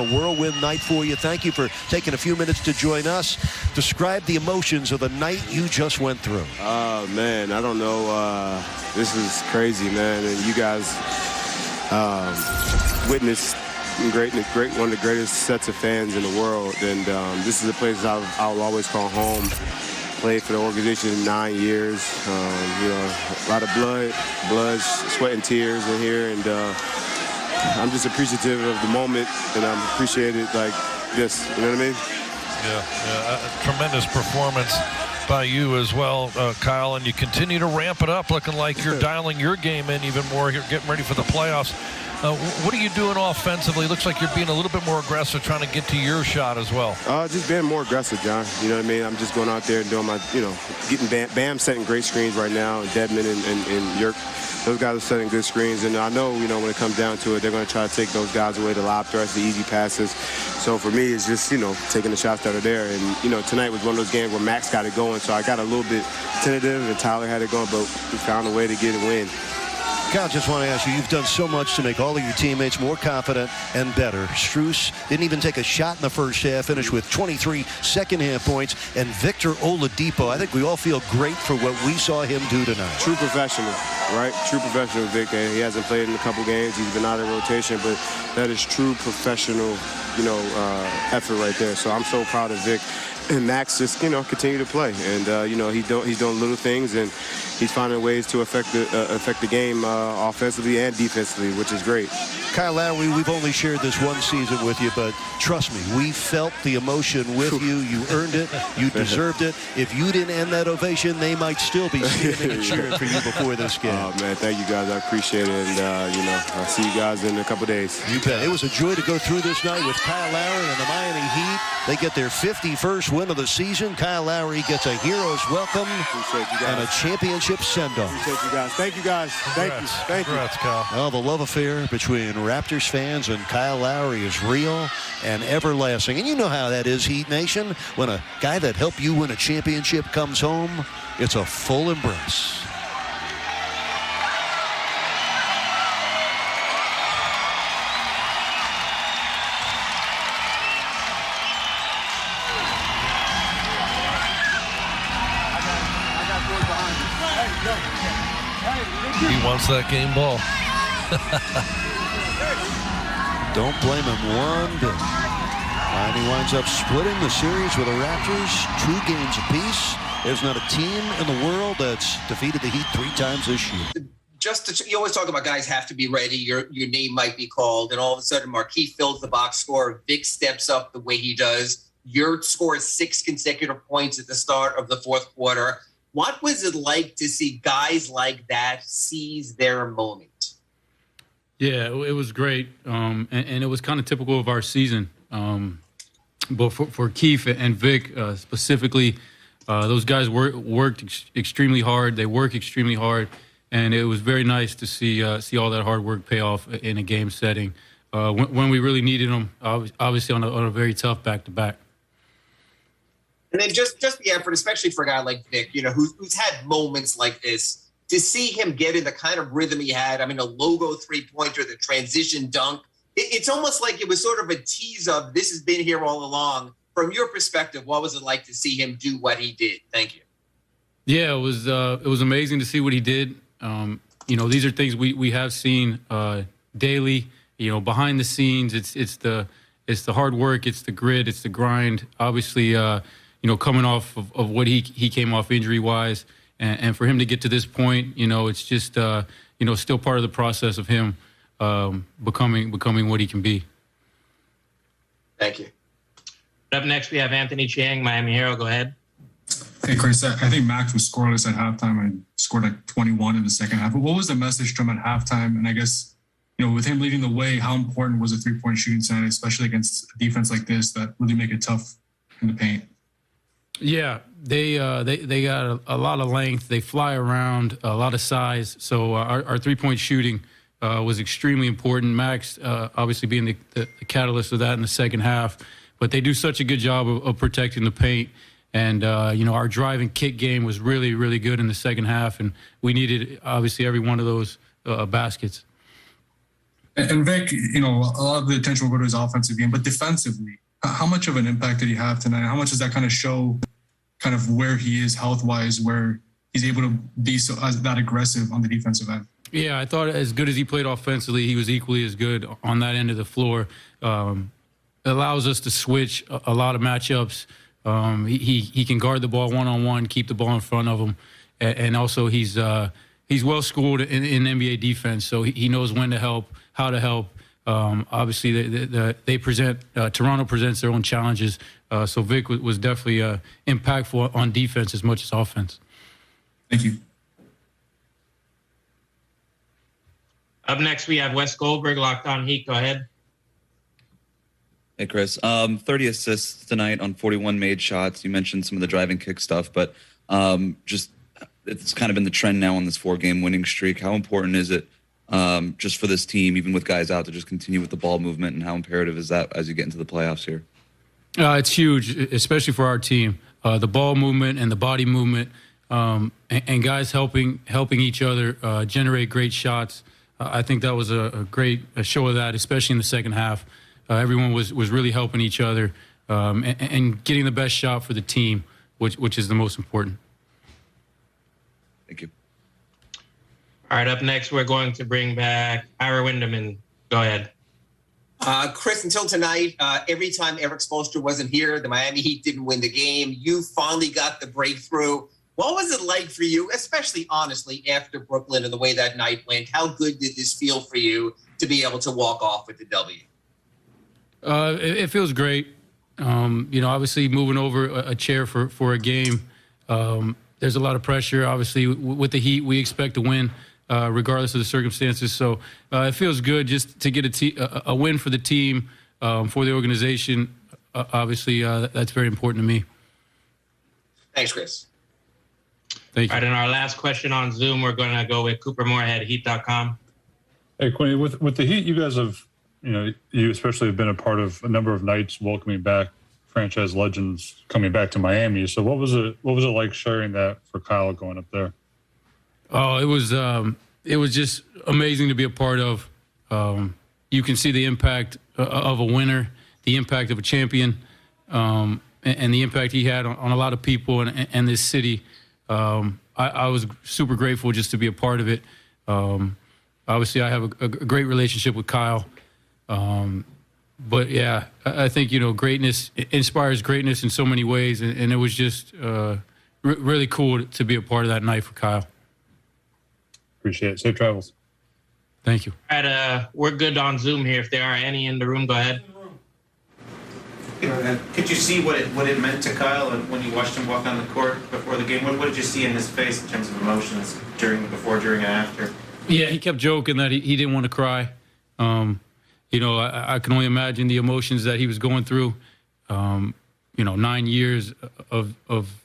a whirlwind night for you. Thank you for taking a few minutes to join us. Describe the emotions of the night you just went through. Man, I don't know. This is crazy, man. And you guys witnessed one of the greatest sets of fans in the world. And this is a place I'll always call home. Played for the organization in 9 years. A lot of blood, sweat, and tears in here. And I'm just appreciative of the moment, and I'm appreciated like this. You know what I mean? Yeah. Tremendous performance by you as well, Kyle, and you continue to ramp it up, looking like you're dialing your game in even more. You're getting ready for the playoffs. What are you doing offensively? Looks like you're being a little bit more aggressive, trying to get to your shot as well. Just being more aggressive, John. You know what I mean? I'm just going out there and doing my, getting Bam setting great screens right now, and Dedmon and Yerk. Those guys are setting good screens, and I know, when it comes down to it, they're going to try to take those guys away, the lob threats, the easy passes. So for me, it's just, taking the shots that are there. And, tonight was one of those games where Max got it going, so I got a little bit tentative, and Tyler had it going, but we found a way to get it win. Kyle, just want to ask you, you've done so much to make all of your teammates more confident and better. Strus didn't even take a shot in the first half, finished with 23 second-half points. And Victor Oladipo, I think we all feel great for what we saw him do tonight. True professional, right? True professional, Vic. He hasn't played in a couple games. He's been out of rotation, but that is true professional, effort right there. So I'm so proud of Vic. And Max just, continue to play. And, he's doing little things, and he's finding ways to affect the game offensively and defensively, which is great. Kyle Lowry, we've only shared this one season with you, but trust me, we felt the emotion with you. You earned it. You deserved it. If you didn't end that ovation, they might still be standing and cheering for you before this game. Oh, man, thank you guys. I appreciate it. And, I'll see you guys in a couple days. You bet. It was a joy to go through this night with Kyle Lowry and the Miami Heat. They get their 51st win of the season. Kyle Lowry gets a hero's welcome and a championship send-off. Appreciate you guys. Thank you, guys. Thank you. Thank you. Congrats, Kyle. Well, the love affair between Raptors fans and Kyle Lowry is real and everlasting. And you know how that is, Heat Nation. When a guy that helped you win a championship comes home, it's a full embrace. He wants that game ball. Don't blame him one bit. And he winds up splitting the series with the Raptors, 2 games apiece. There's not a team in the world that's defeated the Heat 3 times this year. You always talk about guys have to be ready. Your name might be called, and all of a sudden Markieff fills the box score. Vic steps up the way he does. Yurt scores 6 consecutive points at the start of the fourth quarter. What was it like to see guys like that seize their moment? Yeah, it was great, and it was kind of typical of our season. But for Keith and Vic specifically, those guys worked extremely hard. They work extremely hard, and it was very nice to see all that hard work pay off in a game setting when we really needed them. Obviously, on a very tough back-to-back. And then just the effort, especially for a guy like Vic, who's had moments like this, to see him get in the kind of rhythm he had. I mean, a logo 3-pointer, the transition dunk. It's almost like it was sort of a tease of this has been here all along. From your perspective, what was it like to see him do what he did? Thank you. Yeah, it was amazing to see what he did. These are things we have seen daily. Behind the scenes, it's the hard work, it's the grit, it's the grind. Obviously, coming off of what he came off injury-wise, and for him to get to this point, it's just, still part of the process of him becoming what he can be. Thank you. Up next, we have Anthony Chiang, Miami Hero. Go ahead. Hey, Chris, I think Max was scoreless at halftime and scored like 21 in the second half. But what was the message from him at halftime? And I guess, with him leading the way, how important was a three-point shooting tonight, especially against a defense like this that really make it tough in the paint? Yeah, they got a lot of length. They fly around, a lot of size. So our three-point shooting was extremely important. Max obviously being the catalyst of that in the second half. But they do such a good job of protecting the paint. And, our drive and kick game was really, really good in the second half. And we needed, obviously, every one of those baskets. And Vic, a lot of the attention will go to his offensive game, but defensively, how much of an impact did he have tonight? How much does that kind of show kind of where he is health-wise, where he's able to be that aggressive on the defensive end? Yeah, I thought as good as he played offensively, he was equally as good on that end of the floor. Allows us to switch a lot of matchups. He can guard the ball one-on-one, keep the ball in front of him, and also he's well schooled in NBA defense, so he knows when to help, how to help. Obviously, Toronto presents their own challenges, so Vic was definitely impactful on defense as much as offense. Thank you. Up next, we have Wes Goldberg, Locked On Heat. Go ahead. Hey, Chris. 30 assists tonight on 41 made shots. You mentioned some of the driving kick stuff, but it's kind of been the trend now on this 4-game winning streak. How important is it just for this team, even with guys out, to just continue with the ball movement, and how imperative is that as you get into the playoffs here? It's huge, especially for our team. The ball movement and the body movement, and guys helping each other generate great shots. I think that was a great show of that, especially in the second half. Everyone was really helping each other and getting the best shot for the team, which is the most important. Thank you. All right, up next, we're going to bring back Ira Winderman. Go ahead. Chris, until tonight, every time Eric Spoelstra wasn't here, the Miami Heat didn't win the game. You finally got the breakthrough. What was it like for you, especially honestly after Brooklyn and the way that night went? How good did this feel for you to be able to walk off with the W? It feels great. Obviously moving over a chair for a game, there's a lot of pressure. Obviously, with the Heat, we expect to win regardless of the circumstances. So it feels good just to get a win for the team, for the organization. Obviously, that's very important to me. Thanks, Chris. Thank you. All right, and our last question on Zoom, we're going to go with Cooper Moorhead, Heat.com. Hey, Quinn, with the Heat, you guys have, you especially have been a part of a number of nights welcoming back franchise legends coming back to Miami. So what was it like sharing that for Kyle going up there? Oh, it was just amazing to be a part of. You can see the impact of a winner, the impact of a champion, and the impact he had on a lot of people and this city. I was super grateful just to be a part of it. Obviously, I have a great relationship with Kyle. But, yeah, I think, greatness inspires greatness in so many ways, and it was just really cool to be a part of that night for Kyle. Appreciate it. Safe travels. Thank you. All right, we're good on Zoom here. If there are any in the room, go ahead. Could you see what it meant to Kyle when you watched him walk on the court before the game? What did you see in his face in terms of emotions before, during, and after? Yeah, he kept joking that he didn't want to cry. I can only imagine the emotions that he was going through. 9 years of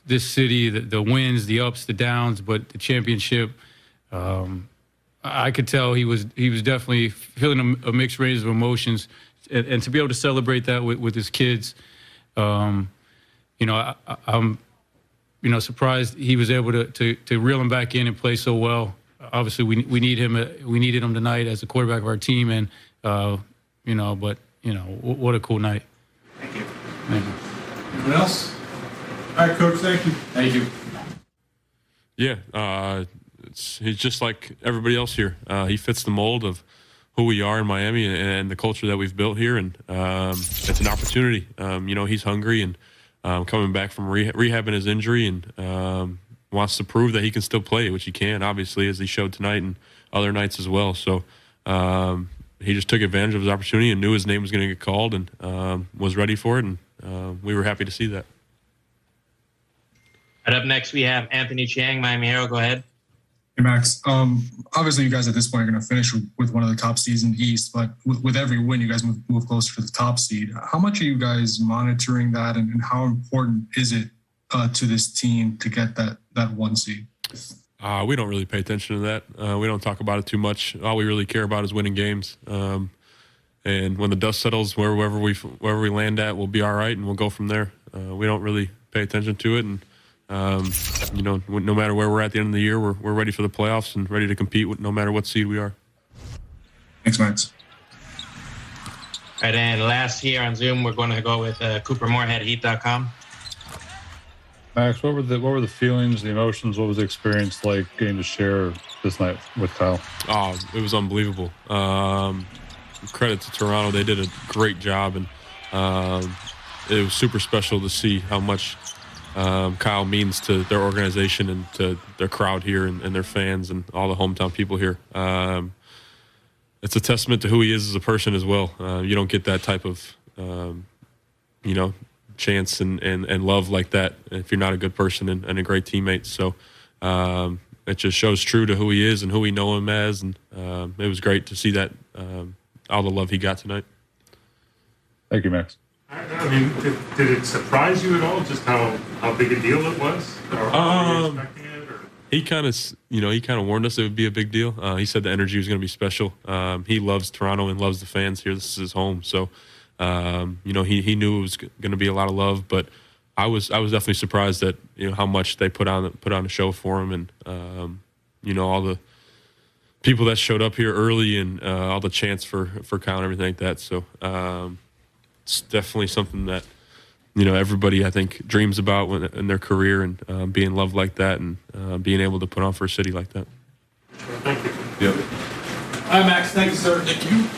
this city, the wins, the ups, the downs, but the championship. I could tell he was definitely feeling a mixed range of emotions, and to be able to celebrate that with his kids, I'm surprised he was able to reel him back in and play so well. Obviously, we needed him tonight as the quarterback of our team, and what a cool night. Thank you. Thank you. Anyone else? All right, Coach. Thank you. Thank you. Yeah, he's just like everybody else here. He fits the mold of who we are in Miami and the culture that we've built here, and it's an opportunity. He's hungry and coming back from rehabbing his injury, and wants to prove that he can still play, which he can, obviously, as he showed tonight and other nights as well. So he just took advantage of his opportunity and knew his name was going to get called, and was ready for it, and we were happy to see that. And up next, we have Anthony Chiang, Miami Herald. Go ahead. Hey, Max. Obviously, you guys at this point are going to finish with one of the top seeds in the East, but with every win, you guys move closer to the top seed. How much are you guys monitoring that, and how important is it to this team to get that one seed? We don't really pay attention to that. We don't talk about it too much. All we really care about is winning games. And when the dust settles, wherever we land at, we'll be all right, and we'll go from there. We don't really pay attention to it, and no matter where we're at the end of the year, we're ready for the playoffs and ready to compete no matter what seed we are. Thanks, Max. And then last here on Zoom, we're going to go with Cooper Moorhead, Heat.com. Max, what were the feelings, the emotions? What was the experience like getting to share this night with Kyle? Oh, it was unbelievable. Credit to Toronto. They did a great job, and it was super special to see how much Kyle means to their organization and to their crowd here and their fans and all the hometown people here. It's a testament to who he is as a person as well. You don't get that type of, chance and love like that if you're not a good person and a great teammate. So it just shows true to who he is and who we know him as. And it was great to see that, all the love he got tonight. Thank you, Max. I mean, did it surprise you at all just how big a deal it was? Or were you expecting it? Or? He kind of warned us it would be a big deal. He said the energy was going to be special. He loves Toronto and loves the fans here. This is his home. So, he knew it was going to be a lot of love, but I was definitely surprised at, how much they put on a show for him and, all the people that showed up here early and all the chants for Kyle and everything like that. So, it's definitely something that, everybody I think dreams about in their career and being loved like that and being able to put on for a city like that. Thank you. Yep. Hi, Max. Thank you, sir. Thank you.